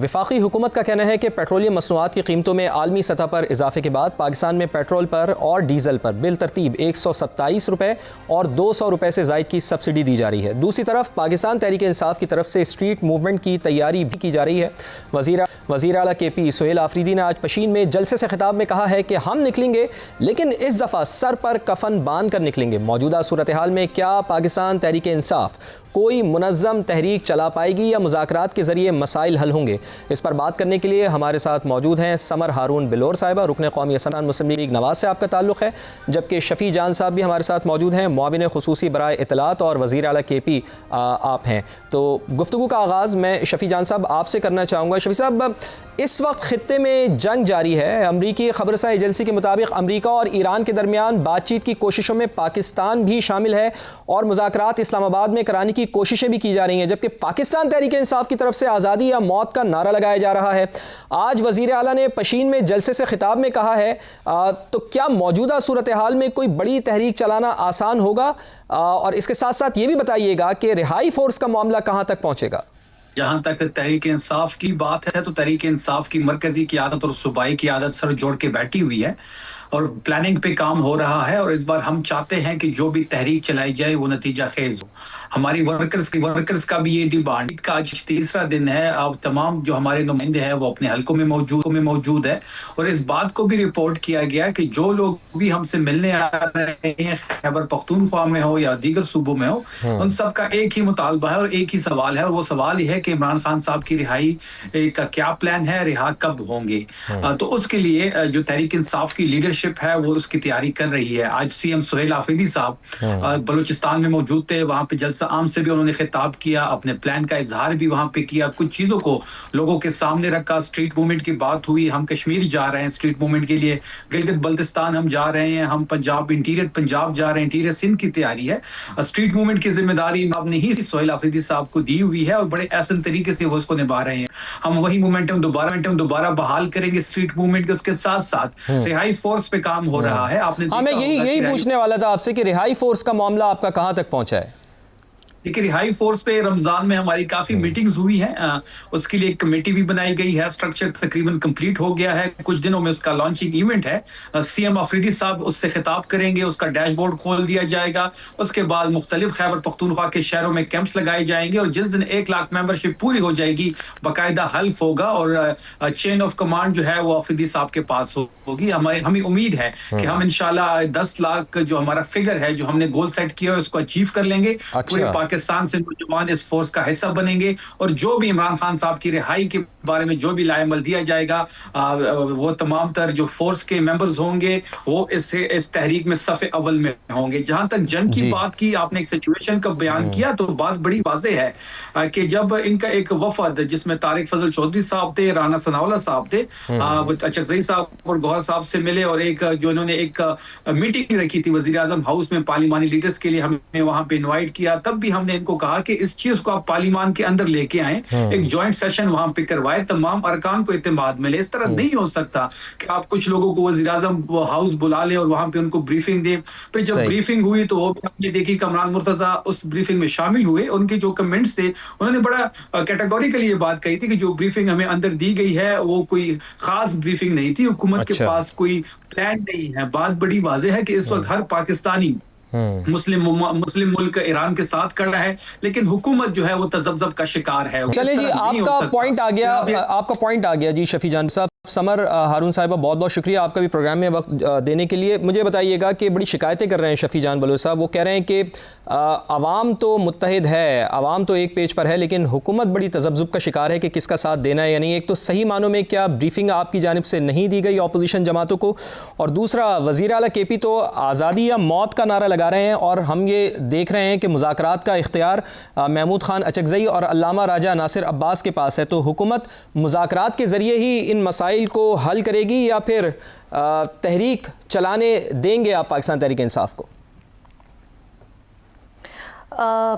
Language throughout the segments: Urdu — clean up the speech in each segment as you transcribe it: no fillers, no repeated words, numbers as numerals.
وفاقی حکومت کا کہنا ہے کہ پیٹرولیم مصنوعات کی قیمتوں میں عالمی سطح پر اضافے کے بعد پاکستان میں پیٹرول پر اور ڈیزل پر بالترتیب 127 روپے اور 200 روپے سے زائد کی سبسڈی دی جا رہی ہے۔ دوسری طرف پاکستان تحریک انصاف کی طرف سے اسٹریٹ موومنٹ کی تیاری بھی کی جا رہی ہے۔ وزیر اعلیٰ کے پی سہیل آفریدی نے آج پشین میں جلسے سے خطاب میں کہا ہے کہ ہم نکلیں گے لیکن اس دفعہ سر پر کفن باندھ کر نکلیں گے۔ موجودہ صورتحال میں کیا پاکستان تحریک انصاف کوئی منظم تحریک چلا پائے گی یا مذاکرات کے ذریعے مسائل حل ہوں گے؟ اس پر بات کرنے کے لیے ہمارے ساتھ موجود ہیں سمر ہارون بلور صاحبہ، رکن قومی اسمبلی مسلم لیگ نواز سے آپ کا تعلق ہے، جبکہ شفیع جان صاحب بھی ہمارے ساتھ موجود ہیں، معاون خصوصی برائے اطلاعات اور وزیر اعلیٰ کے پی آپ ہیں۔ تو گفتگو کا آغاز میں شفیع جان صاحب آپ سے کرنا چاہوں گا۔ شفیع صاحب، اس وقت خطے میں جنگ جاری ہے۔ امریکی خبررساں ایجنسی کے مطابق امریکہ اور ایران کے درمیان بات چیت کی کوششوں میں پاکستان بھی شامل ہے اور مذاکرات اسلام آباد میں کرانے کی کوششیں بھی کی جا رہی ہیں، جبکہ پاکستان تحریک انصاف کی طرف سے آزادی یا موت کا نعرہ لگایا جا رہا ہے۔ آج وزیر اعلیٰ نے پشین میں جلسے سے خطاب میں کہا ہے، تو کیا موجودہ صورتحال میں کوئی بڑی تحریک چلانا آسان ہوگا؟ اور اس کے ساتھ ساتھ یہ بھی بتائیے گا کہ رہائی فورس کا معاملہ کہاں تک پہنچے گا؟ جہاں تک تحریک انصاف کی بات ہے تو تحریک انصاف کی مرکزی قیادت اور صوبائی قیادت سر جوڑ کے بیٹھی ہوئی ہے اور پلاننگ پہ کام ہو رہا ہے، اور اس بار ہم چاہتے ہیں کہ جو بھی تحریک چلائی جائے وہ نتیجہ خیز ہو۔ ہماری ورکرز کا بھی یہ ڈیمانڈ کا آج تیسرا دن ہے، اب تمام جو ہمارے نمائندے ہیں وہ اپنے حلقوں میں موجود ہے، اور اس بات کو بھی رپورٹ کیا گیا کہ جو لوگ بھی ہم سے ملنے آ رہے ہیں، خیبر پختونخوا میں ہو یا دیگر صوبوں میں ہو، ان سب کا ایک ہی مطالبہ ہے اور ایک ہی سوال ہے، اور وہ سوال یہ ہے کہ عمران خان صاحب کی رہائی کا کیا پلان ہے، رہا کب ہوں گے۔ تو اس کے لیے جو تحریک انصاف کی لیڈرشپ ہے وہ اس کی تیاری کر رہی ہے۔ آج سی ایم سہیل آفریدی صاحب بلوچستان میں موجود تھے، وہاں پہ جلسہ عام سے بھی انہوں نے خطاب کیا، اپنے پلان کا اظہار بھی وہاں پہ کیا، کچھ چیزوں کو لوگوں کے سامنے رکھا۔ اسٹریٹ موومنٹ کی بات ہوئی، ہم کشمیر جا رہے ہیں اسٹریٹ موومنٹ کے لیے، گلگت بلتستان ہم جا رہے ہیں، ہم انٹیریئر پنجاب جا رہے ہیں، انٹیریئر سندھ کی تیاری ہے۔ اسٹریٹ موومنٹ کی ذمہ داری آپ نے ہی سہیل آفریدی صاحب کو دی ہوئی ہے اور بڑے احسن طریقے سے وہ اس کو نبھا رہے ہیں۔ ہم وہی مومنٹم دوبارہ بحال کریں گے اسٹریٹ موومنٹ کے، اس کے ساتھ ساتھ رہائی فورس پہ کام ہو رہا ہے۔ آپ نے میں یہی پوچھنے والا تھا آپ سے کہ رہائی فورس کا معاملہ آپ کا کہاں تک پہنچا ہے؟ لیکن رہائی فورس پہ رمضان میں ہماری کافی میٹنگز ہوئی ہیں، اس کے لیے ایک کمیٹی بھی بنائی گئی ہے، سٹرکچر تقریباً کمپلیٹ ہو گیا ہے، کچھ دنوں میں اس کا لانچنگ ایونٹ ہے۔ سی ایم آفریدی صاحب اس سے خطاب کریں گے، اس کا ڈیش بورڈ کھول دیا جائے گا، اس کے بعد مختلف خیبر پختونخوا کے شہروں میں کیمپس لگائے جائیں گے، اور جس دن 1 لاکھ ممبرشپ پوری ہو جائے گی باقاعدہ حلف ہوگا اور چین آف کمانڈ جو ہے وہ آفریدی صاحب کے پاس ہوگی۔ ہمیں امید ہے کہ ہم انشاءاللہ 10 لاکھ جو ہمارا فگر ہے، جو ہم نے گول سیٹ کیا ہے، اس کو اچیو کر لیں گے۔ پورے پاکستان سے نوجوان اس فورس کا حصہ بنیں گے، اور جو بھی عمران خان صاحب کی رہائی کے بارے میں جو بھی لائے عمل دیا جائے گا، وہ تمام تر جو فورس کے ممبرز ہوں گے وہ اس تحریک میں صف اول میں ہوں گے۔ جہاں تک جنگ کی بات کی، آپ نے ایک سچویشن کا بیان کیا، تو بات بڑی واضح ہے کہ جب ان کا ایک وفد جس میں طارق فضل چودھری صاحب تھے، رانا ثناءاللہ صاحب تھے، اچکزئی صاحب اور گوہر صاحب سے ملے، اور ایک جو انہوں نے ایک میٹنگ رکھی تھی وزیر اعظم ہاؤس میں پارلیمانی لیڈرز کے لیے، ہمیں وہاں پہ انوائٹ کیا، تب بھی ہم نے ان کو کہا کہ اس چیز کو آپ پارلیمان کے اندر لے کے آئیں، ایک جوائنٹ سیشن وہاں پہ کروائے، تمام ارکان کو اعتماد ملے۔ اس طرح نہیں ہو سکتا کہ آپ کچھ لوگوں کو وزیر اعظم ہاؤس بلا لیں اور وہاں پہ ان کو بریفنگ دیں، پھر جب بریفنگ ہوئی تو وہ بھی آپ نے دیکھی، کمران مرتضیٰ اس بریفنگ میں شامل ہوئے، ان کے جو کمنٹس تھے انہوں نے بڑا کیٹیگوریکلی یہ بات کہی تھی کہ جو بریفنگ ہمیں اندر دی گئی ہے وہ کوئی خاص بریفنگ نہیں تھی، حکومت کے پاس کوئی پلان نہیں ہے۔ بات بڑی واضح ہے کہ اس وقت ہر پاکستانی مسلم ملک ایران کے ساتھ کھڑا ہے، لیکن حکومت جو ہے وہ تذبذب کا شکار ہے۔ چلیں جی، آپ کا پوائنٹ آ گیا جی شفیع جان صاحب۔ سمر ہارون صاحبہ، بہت بہت شکریہ آپ کا بھی پروگرام میں وقت دینے کے لیے۔ مجھے بتائیے گا کہ بڑی شکایتیں کر رہے ہیں شفیع جان بلوچ صاحب، وہ کہہ رہے ہیں کہ عوام تو متحد ہے، عوام تو ایک پیج پر ہے، لیکن حکومت بڑی تذبذب کا شکار ہے کہ کس کا ساتھ دینا ہے یا نہیں۔ ایک تو صحیح معنوں میں کیا بریفنگ آپ کی جانب سے نہیں دی گئی اپوزیشن جماعتوں کو، اور دوسرا وزیر اعلیٰ کے پی تو آزادی یا موت کا نعرہ لگا رہے ہیں، اور ہم یہ دیکھ رہے ہیں کہ مذاکرات کا اختیار محمود خان اچکزئی اور علامہ راجہ ناصر عباس کے پاس ہے۔ تو حکومت مذاکرات کے ذریعے ہی ان مسائل کو حل کرے گی یا پھر تحریک چلانے دیں گے آپ پاکستان تحریک انصاف کو؟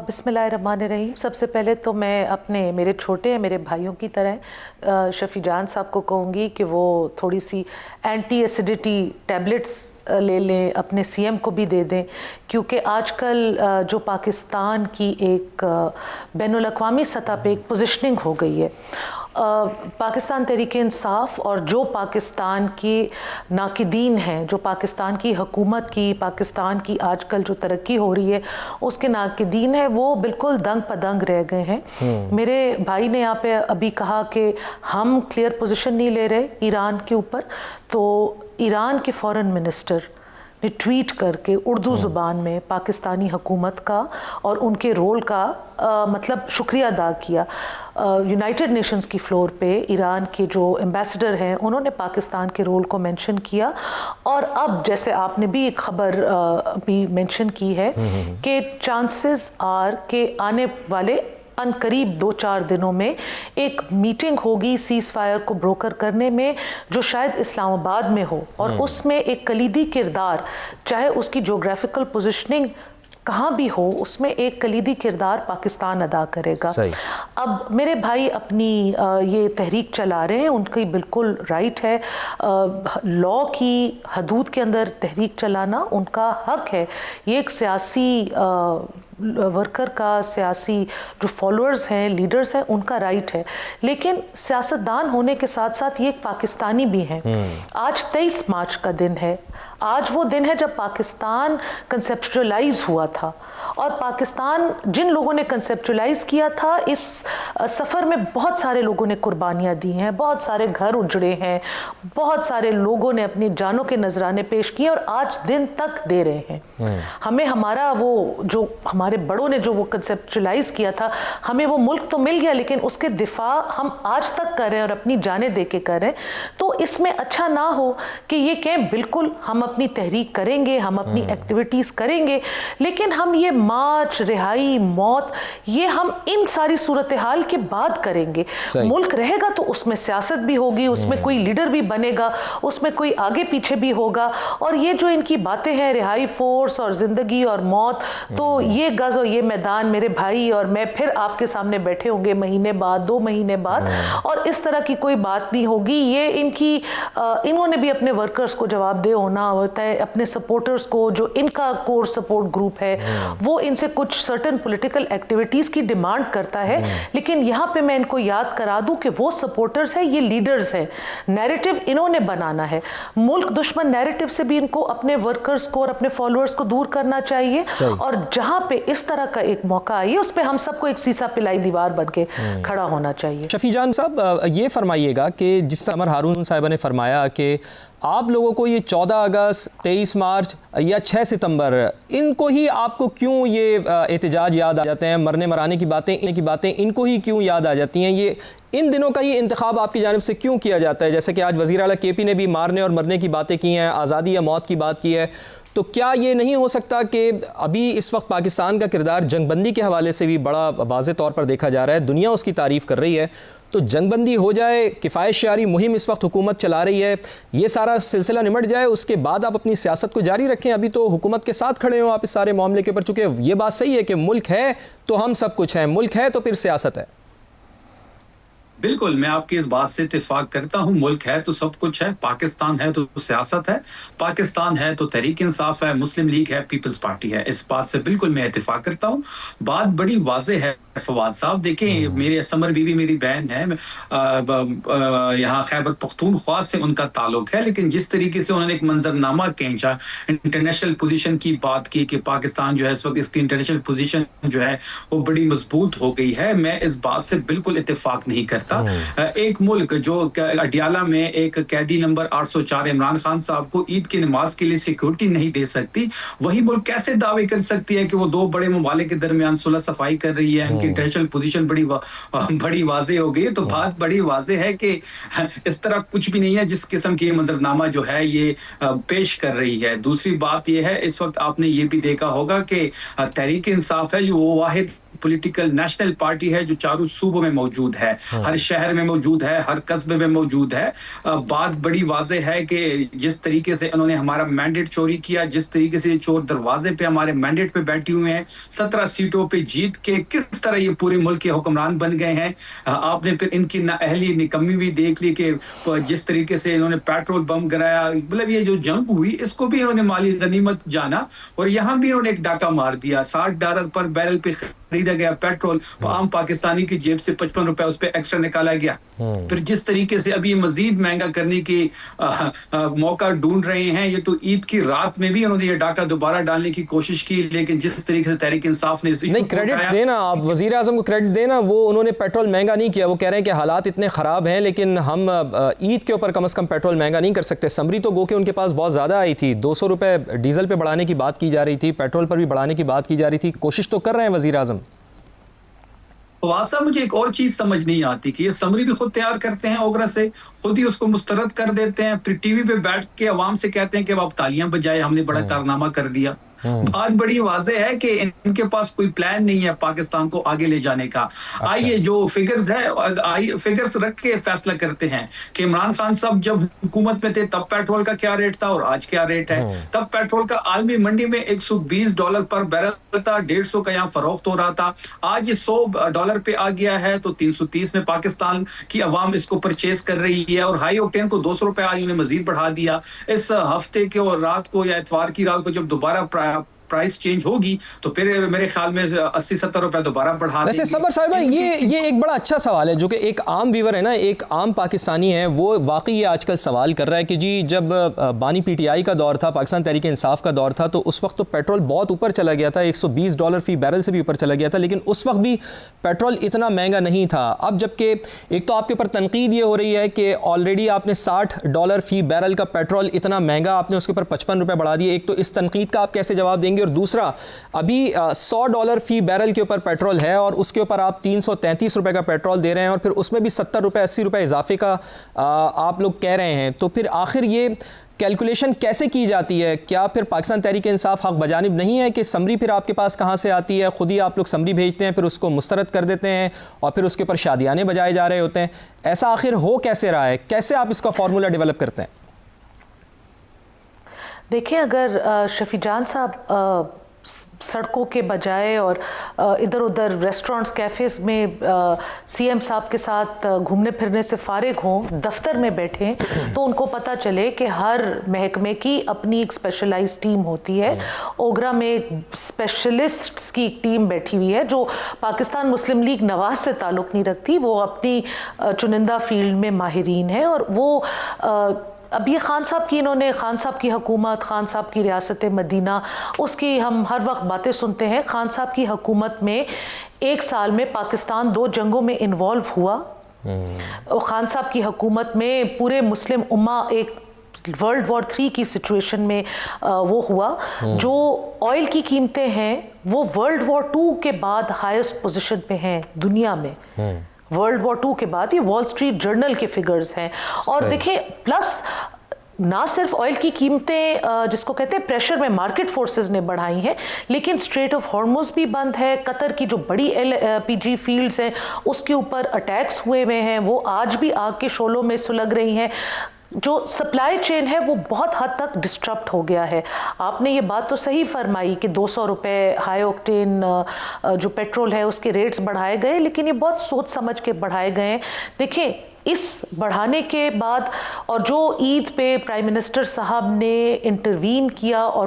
بسم اللہ الرحمن الرحیم۔ سب سے پہلے تو میں میرے چھوٹے ہیں میرے بھائیوں کی طرح شفیع جان صاحب کو کہوں گی کہ وہ تھوڑی سی اینٹی ایسیڈیٹی ٹیبلٹس لے لیں، اپنے سی ایم کو بھی دے دیں، کیونکہ آج کل جو پاکستان کی ایک بین الاقوامی سطح پہ ایک پوزیشننگ ہو گئی ہے، پاکستان تحریک انصاف اور جو پاکستان کے ناقدین ہیں، جو پاکستان کی حکومت کی، پاکستان کی آج کل جو ترقی ہو رہی ہے اس کے ناقدین ہیں، وہ بالکل دنگ پدنگ رہ گئے ہیں۔ میرے بھائی نے یہاں پہ ابھی کہا کہ ہم کلیئر پوزیشن نہیں لے رہے ایران کے اوپر، تو ایران کے فارن منسٹر نے ٹویٹ کر کے اردو زبان میں پاکستانی حکومت کا اور ان کے رول کا مطلب شکریہ ادا کیا۔ یونائٹڈ نیشنز کی فلور پہ ایران کے جو ایمبیسڈر ہیں انہوں نے پاکستان کے رول کو مینشن کیا، اور اب جیسے آپ نے بھی ایک خبر بھی مینشن کی ہے کہ چانسز آر کہ آنے والے ان قریب 2-4 دنوں میں ایک میٹنگ ہوگی سیز فائر کو بروکر کرنے میں، جو شاید اسلام آباد میں ہو، اور اس میں ایک کلیدی کردار، چاہے اس کی جغرافیکل پوزیشننگ کہاں بھی ہو، اس میں ایک کلیدی کردار پاکستان ادا کرے گا۔ اب میرے بھائی اپنی یہ تحریک چلا رہے ہیں، ان کی بالکل رائٹ ہے، لا کی حدود کے اندر تحریک چلانا ان کا حق ہے، یہ ایک سیاسی ورکر کا، سیاسی جو فالوورز ہیں، لیڈرز ہیں، ان کا رائٹ ہے، لیکن سیاستدان ہونے کے ساتھ ساتھ یہ ایک پاکستانی بھی ہیں۔ آج 23 مارچ کا دن ہے، آج وہ دن ہے جب پاکستان کنسیپچولائز ہوا تھا، اور پاکستان جن لوگوں نے کنسیپچولائز کیا تھا، اس سفر میں بہت سارے لوگوں نے قربانیاں دی ہیں، بہت سارے گھر اجڑے ہیں، بہت سارے لوگوں نے اپنی جانوں کے نذرانے پیش کیے اور آج دن تک دے رہے ہیں۔ ہمیں ہمارا وہ جو ہمارے بڑوں نے جو وہ کنسیپچولائز کیا تھا، ہمیں وہ ملک تو مل گیا، لیکن اس کے دفاع ہم آج تک کر رہے ہیں اور اپنی جانیں دے کے کر رہے ہیں۔ تو اس میں اچھا نہ ہو کہ یہ کہیں بالکل ہم اپنی تحریک کریں گے، ہم اپنی ایکٹیویٹیز کریں گے، لیکن ہم یہ مارچ، رہائی، موت، یہ ہم ان ساری صورتحال کے بعد کریں گے۔ ملک رہے گا تو اس میں سیاست بھی ہوگی، اس میں کوئی لیڈر بھی بنے گا، اس میں کوئی آگے پیچھے بھی ہوگا، اور یہ جو ان کی باتیں ہیں رہائی فورس اور زندگی اور موت، تو یہ گز اور یہ میدان میرے بھائی اور میں پھر آپ کے سامنے بیٹھے ہوں گے مہینے بعد، 2 مہینے بعد، اور اس طرح کی کوئی بات نہیں ہوگی۔ یہ انہوں نے بھی اپنے ورکرز کو جواب دہ ہونا ہوتا ہے، اپنے سپورٹرز کو، جو ان کا کور سپورٹ گروپ ہے، وہ ان سے کچھ سرٹن پولیٹیکل ایکٹیویٹیز کی ڈیمانڈ کرتا ہے، لیکن یہاں پہ میں ان کو یاد کرا دوں کہ وہ سپورٹرز ہیں، یہ لیڈرز ہیں، نیریٹو انہوں نے بنانا ہے۔ ملک دشمن نیریٹو سے بھی ان کو اپنے ورکرز کو اور اپنے فالوورز کو دور کرنا چاہیے، اور جہاں پہ اس طرح کا ایک موقع آئی اس پہ ہم سب کو ایک سیسا پلائی دیوار بن کے کھڑا ہونا چاہیے۔ شفیع جان صاحب، یہ فرمائیے گا کہ جس طرح ہارون صاحبہ نے فرمایا کہ آپ لوگوں کو یہ 14 اگست، 23 مارچ یا 6 ستمبر، ان کو ہی آپ کو کیوں یہ احتجاج یاد آ جاتے ہیں، مرنے مرانے کی باتیں ان کو ہی کیوں یاد آ جاتی ہیں؟ یہ ان دنوں کا یہ انتخاب آپ کی جانب سے کیوں کیا جاتا ہے؟ جیسے کہ آج وزیر اعلیٰ کے پی نے بھی مارنے اور مرنے کی باتیں کی ہیں، آزادی یا موت کی بات کی ہے، تو کیا یہ نہیں ہو سکتا کہ ابھی اس وقت پاکستان کا کردار جنگ بندی کے حوالے سے بھی بڑا واضح طور پر دیکھا جا رہا ہے، دنیا اس کی تعریف کر رہی ہے، تو جنگ بندی ہو جائے، کفایت شعاری مہم اس وقت حکومت چلا رہی ہے، یہ سارا سلسلہ نمٹ جائے، اس کے بعد آپ اپنی سیاست کو جاری رکھیں؟ ابھی تو حکومت کے ساتھ کھڑے ہوں آپ اس سارے معاملے کے اوپر، چونکہ یہ بات صحیح ہے کہ ملک ہے تو ہم سب کچھ ہیں، ملک ہے تو پھر سیاست ہے۔ بالکل، میں آپ کی اس بات سے اتفاق کرتا ہوں، ملک ہے تو سب کچھ ہے، پاکستان ہے تو سیاست ہے، پاکستان ہے تو تحریک انصاف ہے، مسلم لیگ ہے، پیپلز پارٹی ہے، اس بات سے بالکل میں اتفاق کرتا ہوں۔ بات بڑی واضح ہے فواد صاحب، دیکھیں میرے سمر بی بی میری بہن ہے، یہاں خیبر پختونخوا سے ان کا تعلق ہے، لیکن جس طریقے سے انہوں نے ایک منظر نامہ کھینچا، انٹرنیشنل پوزیشن کی بات کی کہ پاکستان جو ہے اس وقت اس کی انٹرنیشنل پوزیشن جو ہے وہ بڑی مضبوط ہو گئی ہے، میں اس بات سے بالکل اتفاق نہیں کرتا۔ ایک ملک جو اڈیالہ میں ایک قیدی نمبر 804 عمران خان صاحب کو عید کی نماز کے لیے سیکورٹی نہیں دے سکتی، وہی ملک کیسے دعوے کر سکتی ہے کہ وہ 2 بڑے ممالک کے درمیان صلح صفائی کر رہی ہے، ان کی انٹرنیشنل پوزیشن بڑی واضح ہو گئی ہے؟ تو بات بڑی واضح ہے کہ اس طرح کچھ بھی نہیں ہے جس قسم کی منظرنامہ جو ہے یہ پیش کر رہی ہے۔ دوسری بات یہ ہے، اس وقت آپ نے یہ بھی دیکھا ہوگا کہ تحریک انصاف ہے جو وہ واحد پولیٹیکل نیشنل پارٹی ہے جو چاروں صوبوں میں موجود ہے، ہر شہر میں موجود ہے، ہر قصبے میں موجود ہے۔ بات بڑی واضح ہے کہ جس طریقے سے انہوں نے ہمارا مینڈیٹ چوری کیا، جس طریقے سے چور دروازے پہ ہمارے مینڈیٹ پہ بیٹھے ہوئے ہیں، 17 سیٹوں پہ جیت کے کس طرح یہ پورے ملک کے حکمران بن گئے ہیں۔ آپ نے پھر ان کی نااہلی نکمی بھی دیکھ لی کہ جس طریقے سے انہوں نے پیٹرول بم گرایا، مطلب یہ جو جنگ ہوئی اس کو بھی انہوں نے مالی غنیمت جانا، اور یہاں بھی انہوں نے ایک ڈاکہ مار دیا، $60 پر بیرل پہ خریدا گیا پیٹرول عام پاکستانی کی جیب سے 55 روپے اس پہ ایکسٹرا نکالا گیا. پھر جس طریقے سے ابھی مزید مہنگا کرنے کے موقع ڈھونڈ رہے ہیں, یہ تو عید کی رات میں بھی انہوں نے یہ ڈاکہ دوبارہ ڈالنے کی کوشش کی, لیکن جس طریقے سے تحریک انصاف نے نہیں, کریڈٹ دینا آپ وزیر اعظم کو کریڈٹ دینا, وہ انہوں نے پیٹرول مہنگا نہیں کیا, وہ کہہ رہے ہیں کہ حالات اتنے خراب ہیں لیکن ہم عید کے اوپر کم از کم پیٹرول مہنگا نہیں کر سکتے. سمری تو گو کہ ان کے پاس بہت زیادہ آئی تھی, 200 روپے ڈیزل پہ بڑھانے کی بات کی جا رہی تھی, پیٹرول پر بھی بڑھانے کی بات کی جا رہی تھی, کوشش تو کر رہے ہیں وزیر اعظم. فواد صاحب مجھے ایک اور چیز سمجھ نہیں آتی کہ یہ سمری بھی خود تیار کرتے ہیں اوگرا سے, خود ہی اس کو مسترد کر دیتے ہیں, پھر ٹی وی پہ بیٹھ کے عوام سے کہتے ہیں کہ آپ تالیاں بجائے, ہم نے بڑا کارنامہ کر دیا. بات بڑی واضح ہے کہ ان کے پاس کوئی پلان نہیں ہے پاکستان کو آگے لے جانے کا. آئیے جو فگرز ہے فگرز رکھ کے فیصلہ کرتے ہیں کہ عمران خان صاحب جب حکومت میں تھے تب پیٹرول کا کیا ریٹ تھا اور آج کیا ریٹ ہے. تب پیٹرول کا عالمی منڈی میں $120 پر بیرل تھا, 150 کا یہاں فروخت ہو رہا تھا. آج یہ $100 پہ آ گیا ہے تو 330 میں پاکستان کی عوام اس کو پرچیز کر رہی ہے, اور ہائی اوکٹین کو 200 روپے آج انہیں مزید بڑھا دیا. اس ہفتے کے رات کو یا اتوار کی رات کو جب دوبارہ پرائس چینج ہوگی تو پھر میرے خیال میں 80-70 روپے دوبارہ بڑھا دیں گے. ویسے صبر صاحبہ یہ ایک بڑا اچھا سوال ہے جو کہ ایک عام ویور ہے نا, ایک عام پاکستانی ہے, وہ واقعی یہ آج کل سوال کر رہا ہے کہ جی جب بانی پی ٹی آئی کا دور تھا, پاکستان تحریک انصاف کا دور تھا, تو اس وقت تو پیٹرول بہت اوپر چلا گیا تھا, $120 فی بیرل سے بھی اوپر چلا گیا تھا, لیکن اس وقت بھی پیٹرول اتنا مہنگا نہیں تھا. اب جبکہ ایک تو آپ کے اوپر تنقید یہ ہو رہی ہے کہ آلریڈی آپ نے $60 فی بیرل کا پیٹرول اتنا مہنگا, آپ نے اس کے اوپر 55 روپے بڑھا دیے. ایک تو اس تنقید کا آپ کیسے جواب دیں گے, اور دوسرا ابھی $100 فی بیرل کے اوپر پیٹرول ہے اور اس کے اوپر آپ 333 روپے کا پیٹرول دے رہے ہیں, اور پھر اس میں بھی 70 روپے 80 روپے اضافے کا آپ لوگ کہہ رہے ہیں. تو پھر آخر یہ کیلکولیشن کیسے کی جاتی ہے؟ کیا پھر پاکستان تحریک انصاف حق بجانب نہیں ہے کہ سمری پھر آپ کے پاس کہاں سے آتی ہے؟ خود ہی آپ لوگ سمری بھیجتے ہیں, پھر اس کو مسترد کر دیتے ہیں اور پھر اس کے اوپر شادیانے بجائے جا رہے ہوتے ہیں. ایسا آخر ہو کیسے رہا ہے؟ کیسے آپ اس کا فارمولا ڈیولپ کرتے ہیں؟ دیکھیں, اگر شفیع جان صاحب سڑکوں کے بجائے اور ادھر ادھر ریسٹورنٹس کیفیز میں سی ایم صاحب کے ساتھ گھومنے پھرنے سے فارغ ہوں, دفتر میں بیٹھیں, تو ان کو پتہ چلے کہ ہر محکمے کی اپنی ایک اسپیشلائز ٹیم ہوتی ہے. اوگرا میں ایک اسپیشلسٹس کی ایک ٹیم بیٹھی ہوئی ہے جو پاکستان مسلم لیگ نواز سے تعلق نہیں رکھتی, وہ اپنی چنندہ فیلڈ میں ماہرین ہیں. اور وہ اب یہ خان صاحب کی, انہوں نے خان صاحب کی حکومت, خان صاحب کی ریاست مدینہ, اس کی ہم ہر وقت باتیں سنتے ہیں. خان صاحب کی حکومت میں 1 سال میں پاکستان 2 جنگوں میں انوالو ہوا. خان صاحب کی حکومت میں پورے مسلم امہ ایک ورلڈ وار 3 کی سچویشن میں وہ ہوا. جو آئل کی قیمتیں ہیں وہ ورلڈ وار 2 کے بعد ہائیسٹ پوزیشن پہ ہیں دنیا میں. ورلڈ وار 2 کے بعد, یہ وال سٹریٹ جرنل کے فگرز ہیں. اور دیکھیں, پلس نہ صرف آئل کی قیمتیں جس کو کہتے ہیں پریشر میں مارکیٹ فورسز نے بڑھائی ہیں, لیکن اسٹریٹ آف ہارموز بھی بند ہے. قطر کی جو بڑی LPG فیلڈز ہیں اس کے اوپر اٹیکس ہوئے ہیں, وہ آج بھی آگ کے شعلوں میں سلگ رہی ہیں. جو سپلائی چین ہے وہ بہت حد تک ڈسٹرپٹ ہو گیا ہے. آپ نے یہ بات تو صحیح فرمائی کہ 200 روپے ہائی اوکٹین جو پیٹرول ہے اس کے ریٹس بڑھائے گئے, لیکن یہ بہت سوچ سمجھ کے بڑھائے گئے ہیں. دیکھیں, اس بڑھانے کے بعد اور جو عید پہ پرائم منسٹر صاحب نے انٹروین کیا اور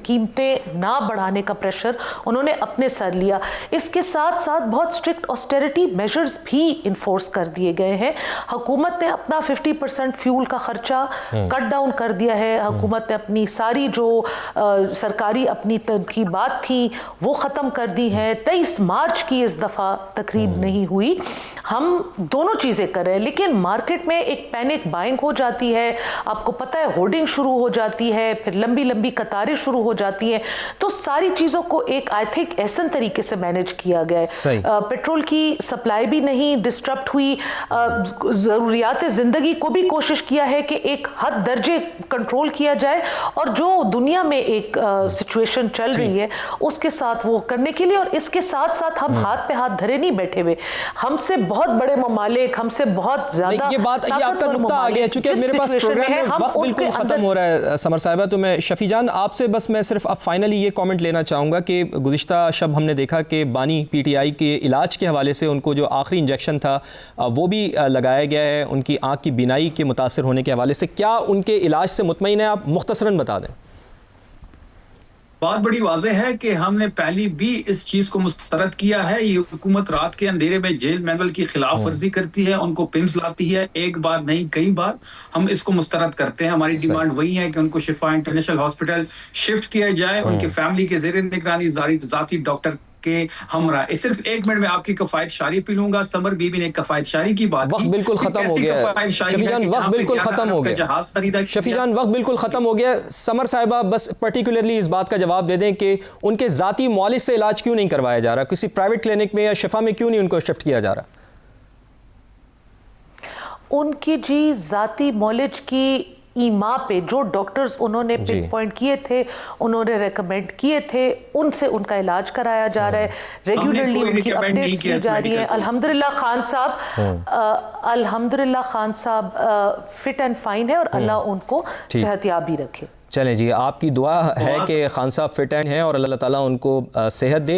قیمتیں نہ بڑھانے کا پریشر انہوں نے اپنے سر لیا, اس کے ساتھ ساتھ بہت اسٹرکٹ آسٹیرٹی میجرز بھی انفورس کر دیے گئے ہیں. حکومت نے اپنا 50% فیول کا خرچہ کٹ ڈاؤن کر دیا ہے. حکومت نے اپنی ساری جو سرکاری اپنی تنقیبات تھی وہ ختم کر دی ہیں. 23 مارچ کی اس دفعہ تقریب نہیں ہوئی. ہم دونوں چیزیں کر رہے ہیں, لیکن مارکیٹ میں ایک پینک بائنگ ہو جاتی ہے. آپ کو پتہ ہے ہورڈنگ شروع ہو جاتی ہے, پھر لمبی لمبی قطاریں شروع ہو جاتی ہیں. تو ساری چیزوں کو ایک آئی تھنک ایسن طریقے سے مینج کیا گیا ہے. پیٹرول کی سپلائی بھی نہیں ڈسٹرپٹ ہوئی, ضروریات زندگی کو بھی کوشش کیا ہے کہ ایک حد درجے کنٹرول کیا جائے, اور جو دنیا میں ایک سچویشن چل رہی ہے اس کے ساتھ وہ کرنے کے لیے. اور اس کے ساتھ ساتھ ہم ہاتھ پہ ہاتھ دھرے نہیں بیٹھے ہوئے. ہم سے بہت بڑے ممالک, ہم سے بہت زیادہ یہ بات, یہ آپ کا نقطہ آ گیا, چونکہ میرے پاس پروگرام میں وقت بالکل ختم ہو رہا ہے سمر صاحبہ. تو میں شفیع جان آپ سے بس میں صرف اب فائنلی یہ کامنٹ لینا چاہوں گا کہ گزشتہ شب ہم نے دیکھا کہ بانی پی ٹی آئی کے علاج کے حوالے سے ان کو جو آخری انجیکشن تھا وہ بھی لگایا گیا ہے, ان کی آنکھ کی بینائی کے متاثر ہونے کے حوالے سے. کیا ان کے علاج سے مطمئن ہیں آپ؟ مختصراً بتا دیں. بات بڑی واضح ہے کہ ہم نے پہلی بھی اس چیز کو مسترد کیا ہے. یہ حکومت رات کے اندھیرے میں جیل مینول کی خلاف ورزی کرتی ہے, ان کو پمس لاتی ہے, ایک بار نہیں کئی بار ہم اس کو مسترد کرتے ہیں. ہماری ڈیمانڈ وہی ہے کہ ان کو شفا انٹرنیشنل ہاسپٹل شفٹ کیا جائے, ان کی فیملی کے زیر نگرانی ذاتی ڈاکٹر کے ہمراہ. صرف ایک منٹ میں آپ کی کفایت شاری پی لوں گا. سمر بی بی نے کفایت شاری کی بات وقت بالکل ختم ہو گیا شفیع جان, وقت بالکل ختم ہو گیا شفیع جان, وقت بالکل ختم ہو گیا. سمر صاحبہ بس پرٹیکولرلی اس بات کا جواب دے دیں کہ ان کے ذاتی معالج سے علاج کیوں نہیں کروایا جا رہا, کسی پرائیویٹ کلینک میں یا شفا میں کیوں نہیں ان کو شفٹ کیا جا رہا؟ ان کی جی ذاتی معالج کی ایما پہ جو ڈاکٹرز انہوں نے پن پوائنٹ کیے تھے, انہوں نے ریکمینڈ کیے تھے, ان سے ان کا علاج کرایا جا رہا ہے. ریگولرلی ان کی اپڈیٹس دی جا رہی ہیں. الحمدللہ خان صاحب فٹ اینڈ فائن ہے, اور اللہ ان کو صحت یابی رکھے. چلیں جی, آپ کی دعا ہے کہ خان صاحب فٹ اینڈ ہیں اور اللہ تعالیٰ ان کو صحت دے.